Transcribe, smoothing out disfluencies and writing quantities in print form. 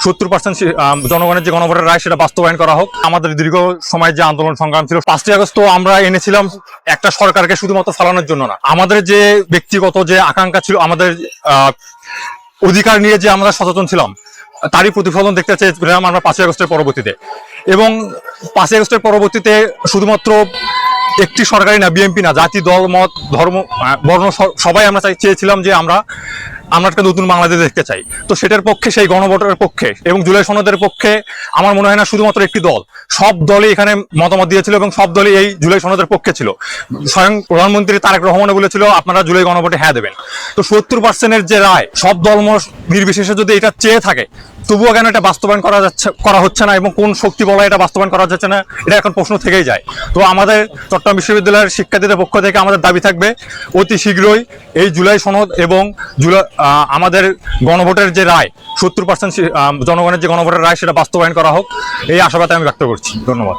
70% জনগণের যে গণভোটের রায় সেটা বাস্তবায়ন করা হোক। আমাদের দীর্ঘ সময় যে আন্দোলন সংগ্রাম ছিল, 5ই আগস্ট তো আমরা এনেছিলাম একটা সরকারকে শুধুমাত্র চালানোর জন্য না, আমাদের যে ব্যক্তিগত যে আকাঙ্ক্ষা ছিল, আমাদের অধিকার নিয়ে যে আমরা সচেতন ছিলাম, তারই প্রতিফলন দেখতে চেয়েছিলাম আমরা 5ই আগস্টের পরবর্তীতে। এবং 5ই আগস্টের পরবর্তীতে শুধুমাত্র একটি সরকারি না, বিএনপি না, জাতি, দল, মত, ধর্ম, বর্ণ সবাই আমরা চেয়েছিলাম যে আমরা একটা নতুন বাংলাদেশ দেখতে চাই। তো সেটার পক্ষে, সেই গণভোটের পক্ষে এবং জুলাই সনদের পক্ষে আমার মনে হয় না শুধুমাত্র একটি দল, সব দলই এখানে মতামত দিয়েছিল এবং সব দলই এই জুলাই সনদের পক্ষে ছিল। স্বয়ং প্রধানমন্ত্রী তারেক রহমানও বলেছিল আপনারা জুলাই গণভোটে হ্যাঁ দেবেন। তো 70%-এর যে রায়, সব দলমত নির্বিশেষে যদি এটা চেয়ে থাকে, তবুও কেন এটা বাস্তবায়ন করা হচ্ছে না এবং কোন শক্তি বলা এটা বাস্তবায়ন করা যাচ্ছে না, এটা এখন প্রশ্ন থেকেই যায়। তো আমাদের চট্টগ্রাম বিশ্ববিদ্যালয়ের শিক্ষার্থীদের পক্ষ থেকে আমাদের দাবি থাকবে অতি শীঘ্রই এই জুলাই সনদ এবং আমাদের গণভোটের যে রায়, 70% জনগণের যে গণভোটের রায় সেটা বাস্তবায়ন করা হোক, এই আশাবাদ আমি ব্যক্ত করছি। ধন্যবাদ।